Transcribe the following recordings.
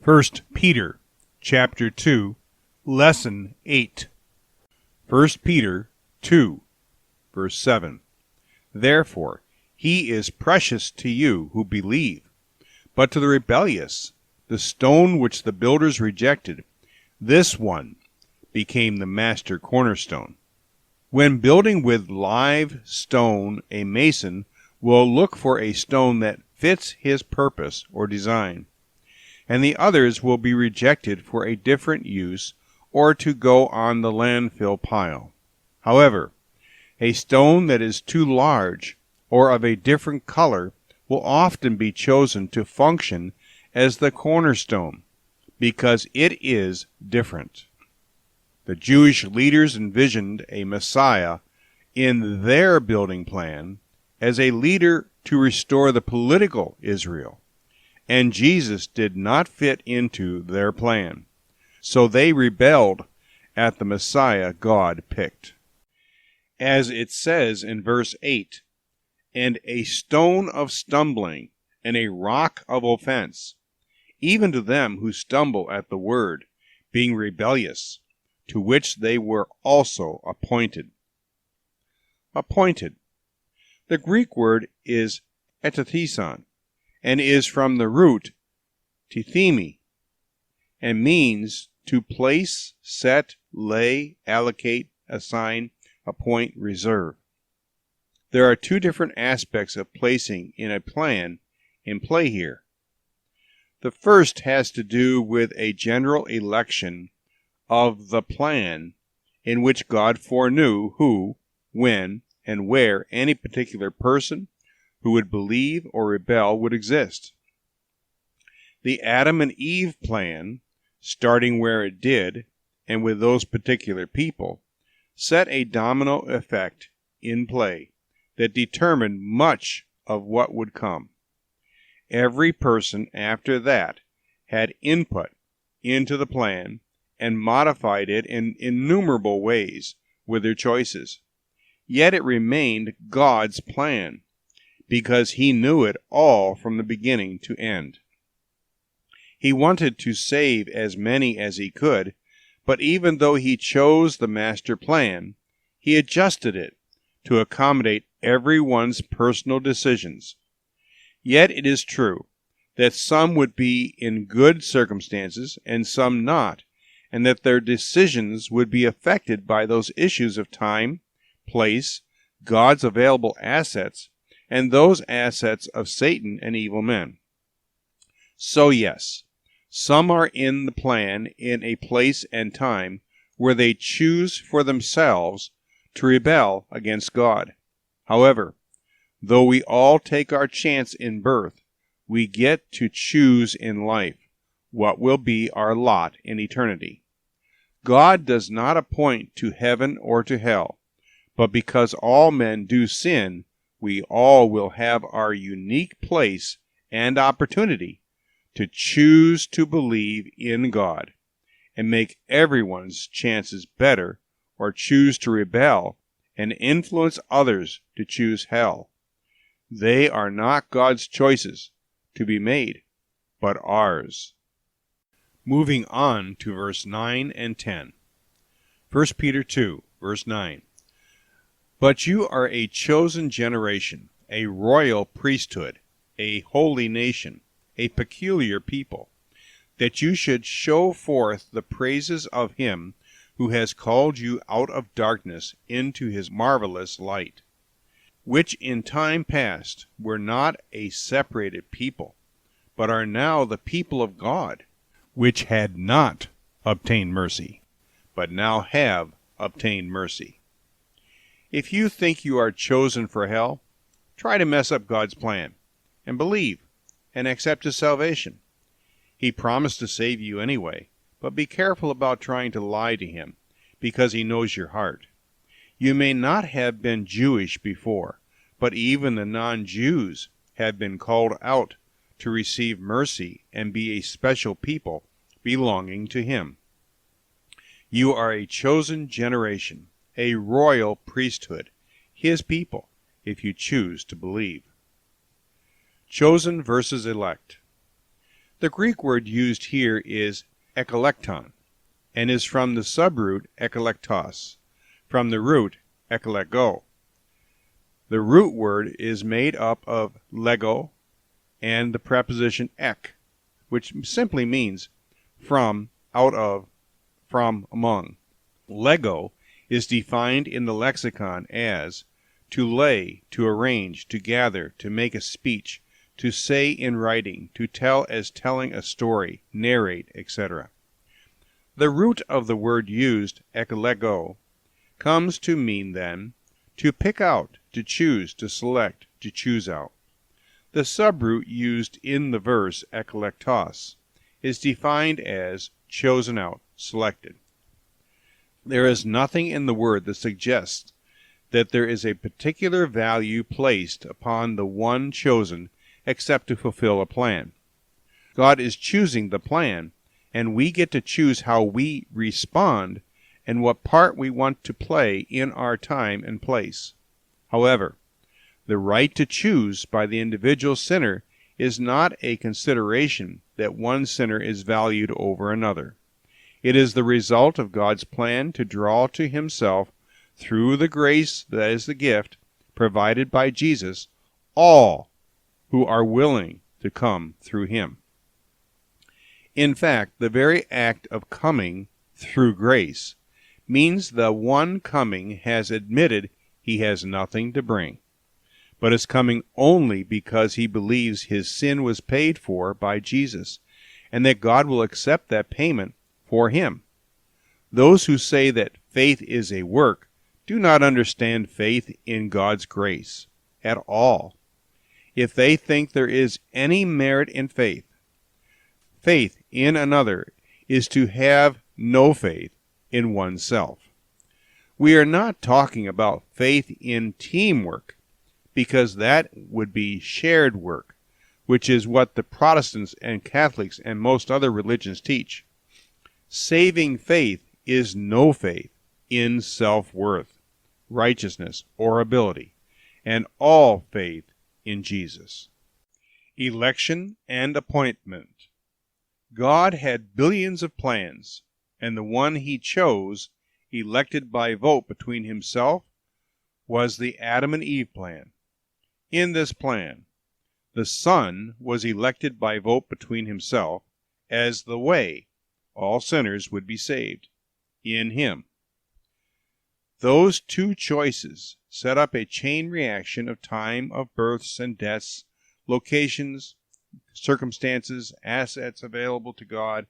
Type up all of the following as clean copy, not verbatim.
1 Peter chapter 2, lesson 8. 1 Peter 2, verse 7. Therefore, he is precious to you who believe. But to the rebellious, the stone which the builders rejected, this one became the master cornerstone. When building with live stone, a mason will look for a stone that fits his purpose or design, and the others will be rejected for a different use or to go on the landfill pile. However, a stone that is too large or of a different color will often be chosen to function as the cornerstone because it is different. The Jewish leaders envisioned a Messiah in their building plan as a leader to restore the political Israel, and Jesus did not fit into their plan, so they rebelled at the Messiah God picked. As it says in verse 8, and a stone of stumbling and a rock of offense, even to them who stumble at the word, being rebellious, to which they were also appointed. Appointed. The Greek word is etatheson, and is from the root tithemi, and means to place, set, lay, allocate, assign, appoint, reserve. There are two different aspects of placing in a plan in play here. The first has to do with a general election of the plan in which God foreknew who, when, and where any particular person who would believe or rebel would exist. The Adam and Eve plan, starting where it did, and with those particular people, set a domino effect in play that determined much of what would come. Every person after that had input into the plan and modified it in innumerable ways with their choices. Yet it remained God's plan, because he knew it all from the beginning to end. He wanted to save as many as he could, but even though he chose the master plan, he adjusted it to accommodate everyone's personal decisions. Yet it is true that some would be in good circumstances and some not, and that their decisions would be affected by those issues of time, place, God's available assets, and those assets of Satan and evil men. So yes, some are in the plan in a place and time where they choose for themselves to rebel against God. However, though we all take our chance in birth, we get to choose in life what will be our lot in eternity. God does not appoint to heaven or to hell, but because all men do sin, we all will have our unique place and opportunity to choose to believe in God and make everyone's chances better, or choose to rebel and influence others to choose hell. They are not God's choices to be made, but ours. Moving on to verse 9 and 10. 1 Peter 2, verse 9. But you are a chosen generation, a royal priesthood, a holy nation, a peculiar people, that you should show forth the praises of him who has called you out of darkness into his marvelous light, which in time past were not a separated people, but are now the people of God, which had not obtained mercy, but now have obtained mercy. If you think you are chosen for hell, try to mess up God's plan, and believe, and accept his salvation. He promised to save you anyway, but be careful about trying to lie to him, because he knows your heart. You may not have been Jewish before, but even the non-Jews have been called out to receive mercy and be a special people belonging to him. You are a chosen generation, a royal priesthood, his people, if you choose to believe. Chosen versus elect. The Greek word used here is ekolekton, and is from the subroot ekolektos, from the root ekolego. The root word is made up of lego and the preposition ek, which simply means from, out of, from, among. Lego is defined in the lexicon as to lay, to arrange, to gather, to make a speech, to say in writing, to tell as telling a story, narrate, etc. The root of the word used, ekolego, comes to mean then to pick out, to choose, to select, to choose out. The subroot used in the verse ekolektos is defined as chosen out, selected. There is nothing in the word that suggests that there is a particular value placed upon the one chosen except to fulfill a plan. God is choosing the plan, and we get to choose how we respond and what part we want to play in our time and place. However, the right to choose by the individual sinner is not a consideration that one sinner is valued over another. It is the result of God's plan to draw to himself, through the grace that is the gift provided by Jesus, all who are willing to come through him. In fact, the very act of coming through grace means the one coming has admitted he has nothing to bring, but is coming only because he believes his sin was paid for by Jesus, and that God will accept that payment for him. Those who say that faith is a work do not understand faith in God's grace at all. If they think there is any merit in faith, faith in another is to have no faith in oneself. We are not talking about faith in teamwork, because that would be shared work, which is what the Protestants and Catholics and most other religions teach. Saving faith is no faith in self-worth, righteousness, or ability, and all faith in Jesus. Election and appointment. God had billions of plans, and the one he chose, elected by vote between himself, was the Adam and Eve plan. In this plan, the Son was elected by vote between himself as the way all sinners would be saved in him. Those two choices set up a chain reaction of time of births and deaths, locations, circumstances, assets available to God,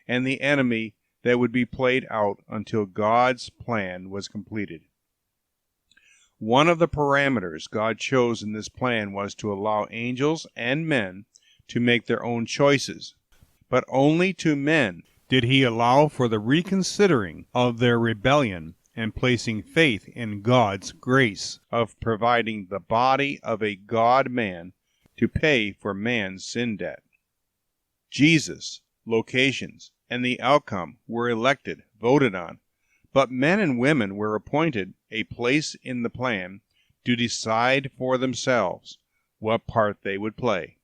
and the enemy that would be played out until God's plan was completed. One of the parameters God chose in this plan was to allow angels and men to make their own choices, but only to men did he allow for the reconsidering of their rebellion and placing faith in God's grace of providing the body of a God-man to pay for man's sin debt. Jesus, locations, and the outcome were elected, voted on, but men and women were appointed a place in the plan to decide for themselves what part they would play.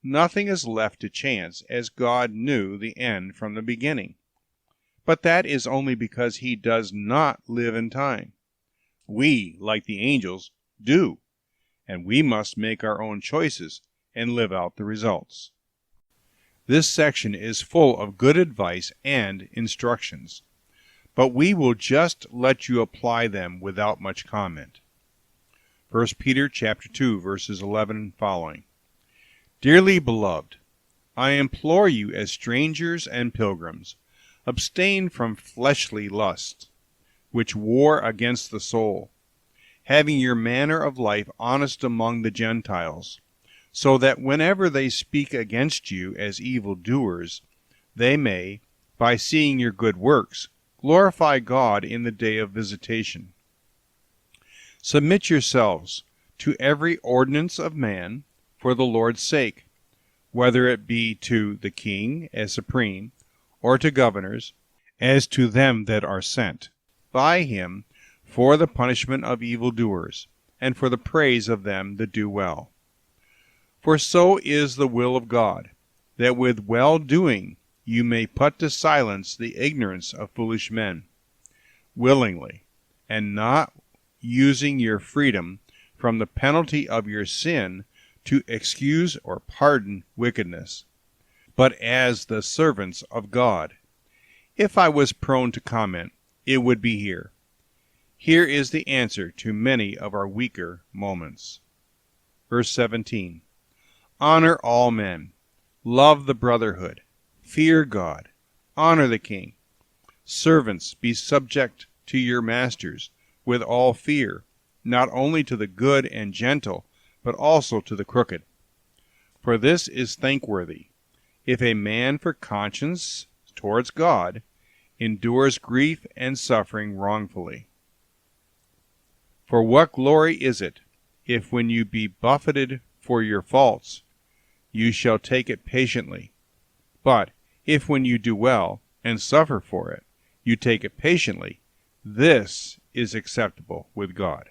Nothing is left to chance, as God knew the end from the beginning. But that is only because he does not live in time. We, like the angels, do, and we must make our own choices and live out the results. This section is full of good advice and instructions, but we will just let you apply them without much comment. 1 Peter chapter 2, verses 11 and following. Dearly beloved, I implore you as strangers and pilgrims, abstain from fleshly lusts, which war against the soul, having your manner of life honest among the Gentiles, so that whenever they speak against you as evildoers, they may, by seeing your good works, glorify God in the day of visitation. Submit yourselves to every ordinance of man for the Lord's sake, whether it be to the king as supreme, or to governors, as to them that are sent by him for the punishment of evildoers, and for the praise of them that do well. For so is the will of God, that with well-doing you may put to silence the ignorance of foolish men, willingly, and not using your freedom from the penalty of your sin to excuse or pardon wickedness, but as the servants of God. If I was prone to comment, it would be here. Here is the answer to many of our weaker moments. Verse 17. Honor all men. Love the brotherhood. Fear God. Honor the king. Servants, be subject to your masters with all fear, not only to the good and gentle, but also to the crooked. For this is thankworthy, if a man for conscience towards God endures grief and suffering wrongfully. For what glory is it, if when you be buffeted for your faults, you shall take it patiently? But if when you do well and suffer for it, you take it patiently, this is acceptable with God.